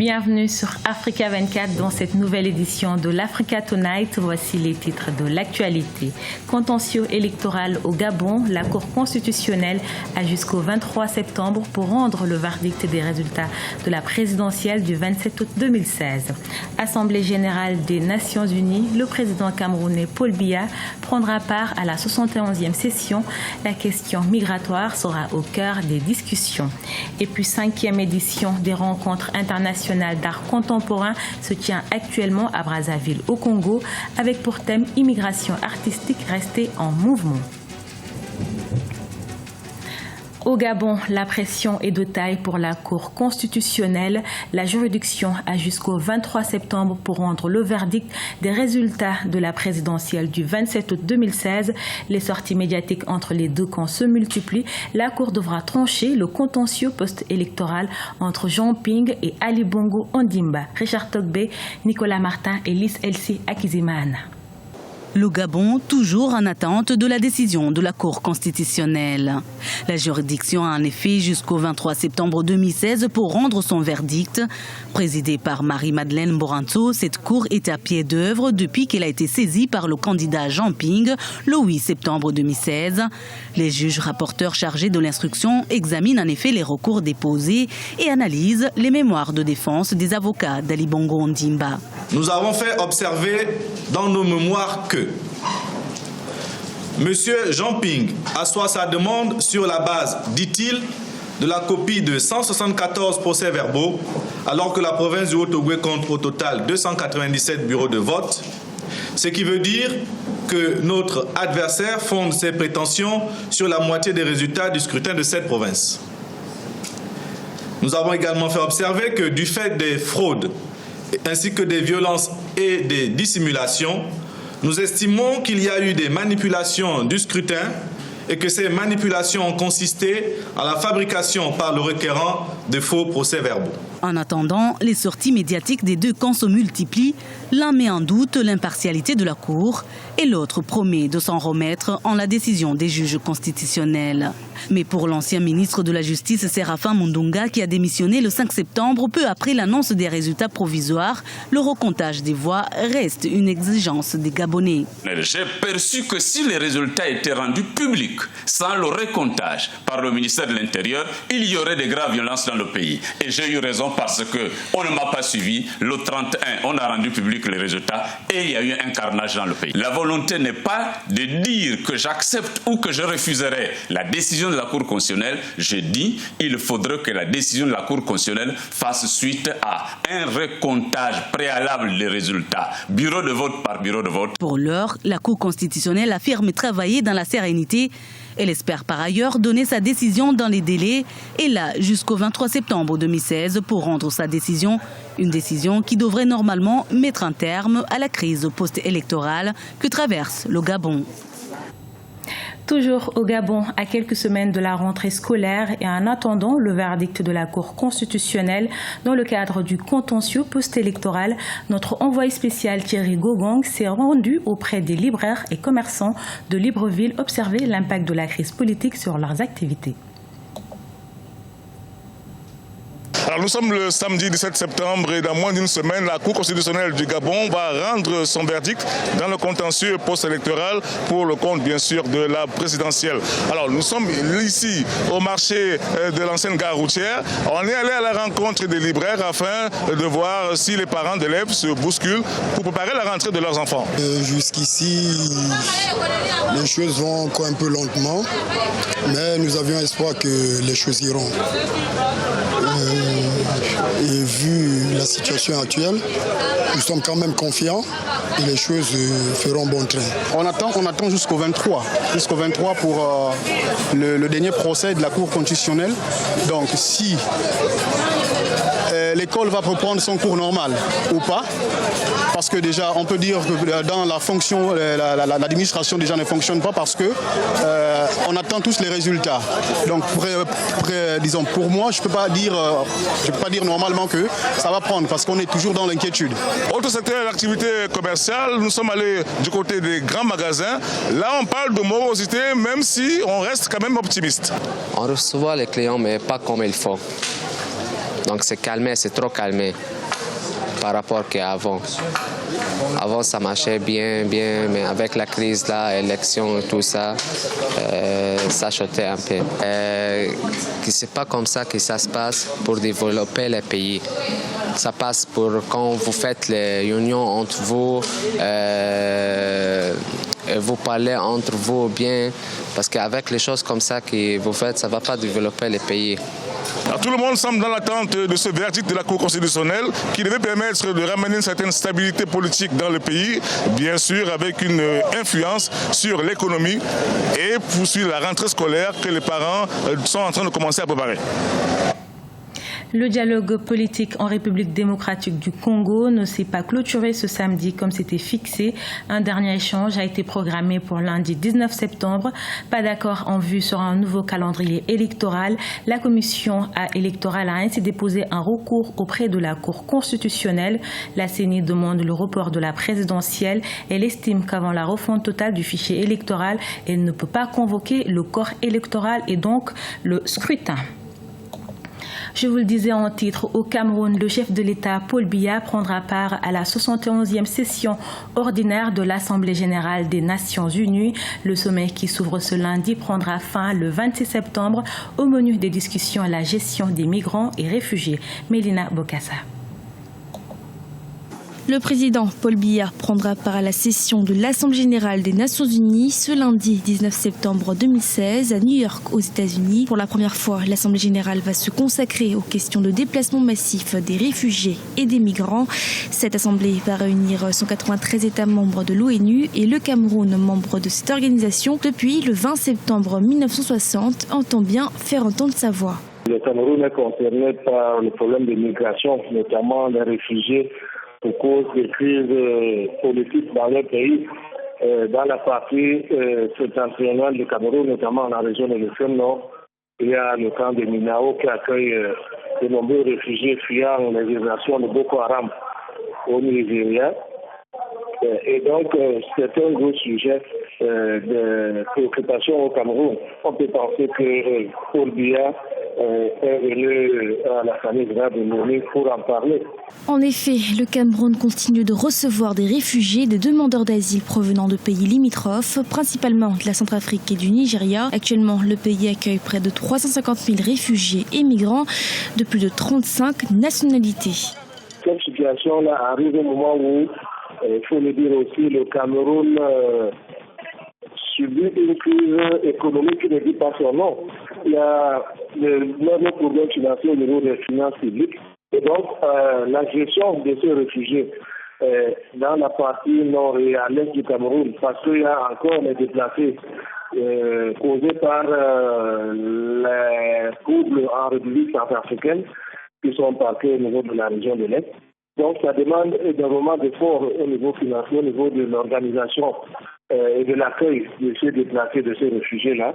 Bienvenue sur Africa 24 dans cette nouvelle édition de l'Africa Tonight. Voici les titres de l'actualité. Contentieux électoral au Gabon, la Cour constitutionnelle a jusqu'au 23 septembre pour rendre le verdict des résultats de la présidentielle du 27 août 2016. Assemblée générale des Nations Unies, le président camerounais Paul Biya prendra part à la 71e session. La question migratoire sera au cœur des discussions. Et puis 5e édition des rencontres internationales d'art contemporain se tient actuellement à Brazzaville au Congo avec pour thème immigration artistique restée en mouvement. Au Gabon, la pression est de taille pour la Cour constitutionnelle. La juridiction a jusqu'au 23 septembre pour rendre le verdict des résultats de la présidentielle du 27 août 2016. Les sorties médiatiques entre les deux camps se multiplient. La Cour devra trancher le contentieux post-électoral entre Jean Ping et Ali Bongo Ondimba. Richard Togbe, Nicolas Martin et Lys Elsie Akizimana. Le Gabon, toujours en attente de la décision de la Cour constitutionnelle. La juridiction a en effet jusqu'au 23 septembre 2016 pour rendre son verdict. Présidée par Marie-Madeleine Moranto, cette cour est à pied d'œuvre depuis qu'elle a été saisie par le candidat Jean Ping le 8 septembre 2016. Les juges rapporteurs chargés de l'instruction examinent en effet les recours déposés et analysent les mémoires de défense des avocats d'Ali Bongo Ondimba. Nous avons fait observer dans nos mémoires que Monsieur Jean Ping assoit sa demande sur la base, dit-il, de la copie de 174 procès-verbaux, alors que la province du Haut-Ogooué compte au total 297 bureaux de vote, ce qui veut dire que notre adversaire fonde ses prétentions sur la moitié des résultats du scrutin de cette province. Nous avons également fait observer que du fait des fraudes ainsi que des violences et des dissimulations, nous estimons qu'il y a eu des manipulations du scrutin et que ces manipulations ont consisté à la fabrication par le requérant de faux procès-verbaux. En attendant, les sorties médiatiques des deux camps se multiplient. L'un met en doute l'impartialité de la Cour et l'autre promet de s'en remettre en la décision des juges constitutionnels. Mais pour l'ancien ministre de la Justice, Séraphin Mundunga, qui a démissionné le 5 septembre, peu après l'annonce des résultats provisoires, le recomptage des voix reste une exigence des Gabonais. J'ai perçu que si les résultats étaient rendus publics, sans le recomptage par le ministère de l'Intérieur, il y aurait de graves violences dans le pays. Et j'ai eu raison parce qu'on ne m'a pas suivi. Le 31, on a rendu public les résultats et il y a eu un carnage dans le pays. La volonté n'est pas de dire que j'accepte ou que je refuserai la décision de la Cour constitutionnelle. Je dis il faudrait que la décision de la Cour constitutionnelle fasse suite à un recomptage préalable des résultats, bureau de vote par bureau de vote. Pour l'heure, la Cour constitutionnelle affirme travailler dans la sérénité. Elle espère par ailleurs donner sa décision dans les délais et là jusqu'au 23 septembre 2016 pour rendre sa décision. Une décision qui devrait normalement mettre un terme à la crise post-électorale que traverse le Gabon. Toujours au Gabon, à quelques semaines de la rentrée scolaire et en attendant le verdict de la Cour constitutionnelle dans le cadre du contentieux post-électoral, notre envoyé spécial Thierry Gogong s'est rendu auprès des libraires et commerçants de Libreville observer l'impact de la crise politique sur leurs activités. Alors nous sommes le samedi 17 septembre et dans moins d'une semaine, la Cour constitutionnelle du Gabon va rendre son verdict dans le contentieux post-électoral pour le compte bien sûr de la présidentielle. Alors nous sommes ici au marché de l'ancienne gare routière. On est allé à la rencontre des libraires afin de voir si les parents d'élèves se bousculent pour préparer la rentrée de leurs enfants. Jusqu'ici, les choses vont encore un peu lentement, mais nous avions espoir que les choses iront. Et vu la situation actuelle, nous sommes quand même confiants et les choses feront bon train. On attend jusqu'au 23 pour le dernier procès de la Cour constitutionnelle. Donc si l'école va reprendre son cours normal ou pas, parce que déjà on peut dire que dans la fonction, l'administration déjà ne fonctionne pas parce que on attend tous les résultats. Donc disons pour moi je peux pas dire normalement que ça va prendre parce qu'on est toujours dans l'inquiétude. Autre secteur d'activité commerciale, nous sommes allés du côté des grands magasins. Là on parle de morosité même si on reste quand même optimiste. On reçoit les clients mais pas comme il faut. Donc c'est calmé, c'est trop calmé par rapport qu'à avant. Avant, ça marchait bien, mais avec la crise, là, élection et tout ça, ça chutait un peu. C'est pas comme ça que ça se passe pour développer les pays. Ça passe pour quand vous faites les unions entre vous, vous parlez entre vous bien, parce qu'avec les choses comme ça que vous faites, ça ne va pas développer les pays. Alors, tout le monde semble dans l'attente de ce verdict de la Cour constitutionnelle qui devait permettre de ramener une certaine stabilité politique dans le pays, bien sûr avec une influence sur l'économie et poursuivre la rentrée scolaire que les parents sont en train de commencer à préparer. Le dialogue politique en République démocratique du Congo ne s'est pas clôturé ce samedi comme c'était fixé. Un dernier échange a été programmé pour lundi 19 septembre. Pas d'accord en vue sur un nouveau calendrier électoral. La commission électorale a ainsi déposé un recours auprès de la Cour constitutionnelle. La CENI demande le report de la présidentielle. Elle estime qu'avant la refonte totale du fichier électoral, elle ne peut pas convoquer le corps électoral et donc le scrutin. Je vous le disais en titre, au Cameroun, le chef de l'État, Paul Biya, prendra part à la 71e session ordinaire de l'Assemblée générale des Nations unies. Le sommet qui s'ouvre ce lundi prendra fin le 26 septembre. Au menu des discussions, la gestion des migrants et réfugiés. Mélina Bokassa. Le président Paul Biya prendra part à la session de l'Assemblée générale des Nations unies ce lundi 19 septembre 2016 à New York aux États-Unis. Pour la première fois, l'Assemblée générale va se consacrer aux questions de déplacement massif des réfugiés et des migrants. Cette assemblée va réunir 193 États membres de l'ONU et le Cameroun, membre de cette organisation depuis le 20 septembre 1960, entend bien faire entendre sa voix. Le Cameroun est concerné par le problème de migration, notamment les réfugiés, pour cause des crises politiques dans le pays. Dans la partie septentrionale du Cameroun, notamment dans la région de l'Extrême Nord, il y a le camp de Minao qui accueille de nombreux réfugiés fuyant les vibrations de Boko Haram au Nigeria. Et donc, c'est un gros sujet de préoccupation au Cameroun. On peut penser que Paul Biya est venu à la famille de Noni pour en parler. En effet, le Cameroun continue de recevoir des réfugiés, des demandeurs d'asile provenant de pays limitrophes, principalement de la Centrafrique et du Nigeria. Actuellement, le pays accueille près de 350 000 réfugiés et migrants de plus de 35 nationalités. Cette situation-là arrive au moment où, il faut le dire aussi, le Cameroun subit une crise économique qui ne dit pas son nom. Il y a l'énorme problème financier au niveau des finances publiques. Et donc, la gestion de ces réfugiés dans la partie nord et à l'est du Cameroun, parce qu'il y a encore des déplacés causés par les troubles en République centrafricaine qui sont parqués au niveau de la région de l'Est. Donc, ça demande énormément d'efforts au niveau financier, au niveau de l'organisation et de l'accueil de ces déplacés, de ces réfugiés-là.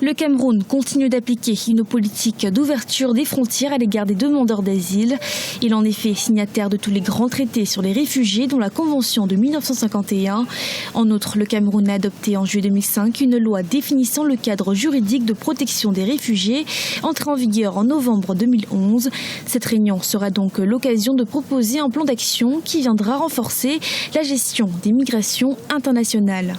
Le Cameroun continue d'appliquer une politique d'ouverture des frontières à l'égard des demandeurs d'asile. Il est en effet signataire de tous les grands traités sur les réfugiés, dont la Convention de 1951. En outre, le Cameroun a adopté en juillet 2005 une loi définissant le cadre juridique de protection des réfugiés, entrée en vigueur en novembre 2011. Cette réunion sera donc l'occasion de proposer un plan d'action qui viendra renforcer la gestion des migrations internationales.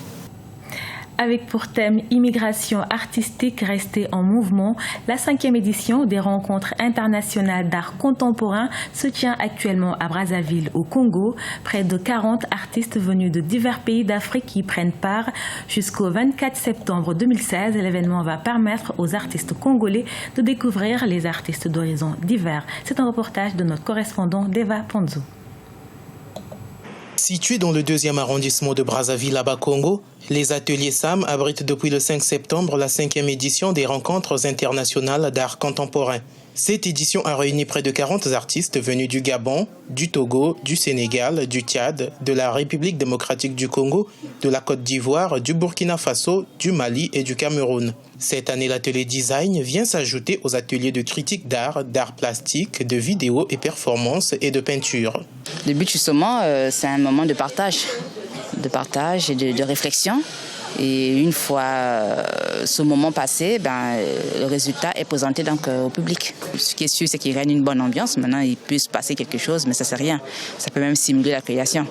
Avec pour thème immigration artistique restée en mouvement, la 5e édition des rencontres internationales d'art contemporain se tient actuellement à Brazzaville au Congo. Près de 40 artistes venus de divers pays d'Afrique y prennent part. Jusqu'au 24 septembre 2016, l'événement va permettre aux artistes congolais de découvrir les artistes d'horizons divers. C'est un reportage de notre correspondant Deva Ponzo. Situé dans le 2e arrondissement de Brazzaville à Bas-Congo, les ateliers SAM abritent depuis le 5 septembre la 5e édition des rencontres internationales d'art contemporain. Cette édition a réuni près de 40 artistes venus du Gabon, du Togo, du Sénégal, du Tchad, de la République démocratique du Congo, de la Côte d'Ivoire, du Burkina Faso, du Mali et du Cameroun. Cette année, l'atelier design vient s'ajouter aux ateliers de critique d'art plastique, de vidéo et performance et de peinture. Le but justement, c'est un moment de partage et de réflexion Et une fois ce moment passé, le résultat est présenté donc au public. Ce qui est sûr, c'est qu'il règne une bonne ambiance. Maintenant, il peut se passer quelque chose, mais ça c'est rien. Ça peut même stimuler la création.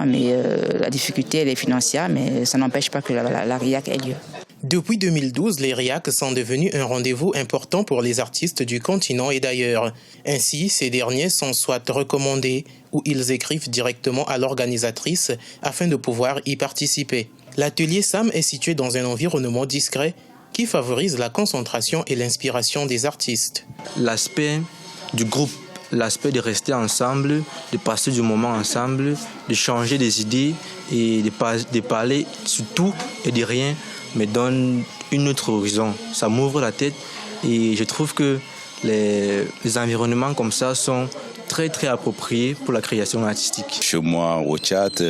Mais la difficulté elle est financière, mais ça n'empêche pas que la RIAC ait lieu. Depuis 2012, les RIAC sont devenus un rendez-vous important pour les artistes du continent et d'ailleurs. Ainsi, ces derniers sont soit recommandés ou ils écrivent directement à l'organisatrice afin de pouvoir y participer. L'atelier SAM est situé dans un environnement discret qui favorise la concentration et l'inspiration des artistes. L'aspect du groupe, l'aspect de rester ensemble, de passer du moment ensemble, de changer des idées et de parler sur tout et de rien, me donne une autre horizon. Ça m'ouvre la tête et je trouve que les environnements comme ça sont très très appropriés pour la création artistique. Chez moi au Tchad,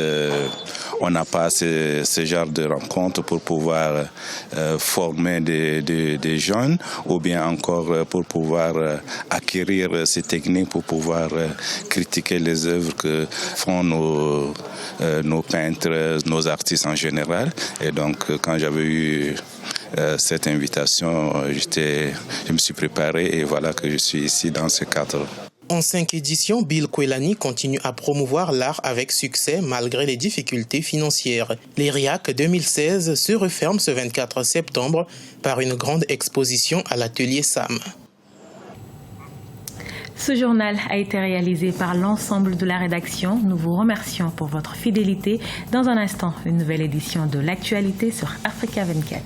on n'a pas ce genre de rencontres pour pouvoir former des jeunes ou bien encore pour pouvoir acquérir ces techniques pour pouvoir critiquer les œuvres que font nos peintres, nos artistes en général. Et donc quand j'avais eu cette invitation, je me suis préparé et voilà que je suis ici dans ce cadre. En 5 éditions, Bill Kwelani continue à promouvoir l'art avec succès malgré les difficultés financières. Les RIAC 2016 se referment ce 24 septembre par une grande exposition à l'atelier SAM. Ce journal a été réalisé par l'ensemble de la rédaction. Nous vous remercions pour votre fidélité. Dans un instant, une nouvelle édition de l'actualité sur Africa 24.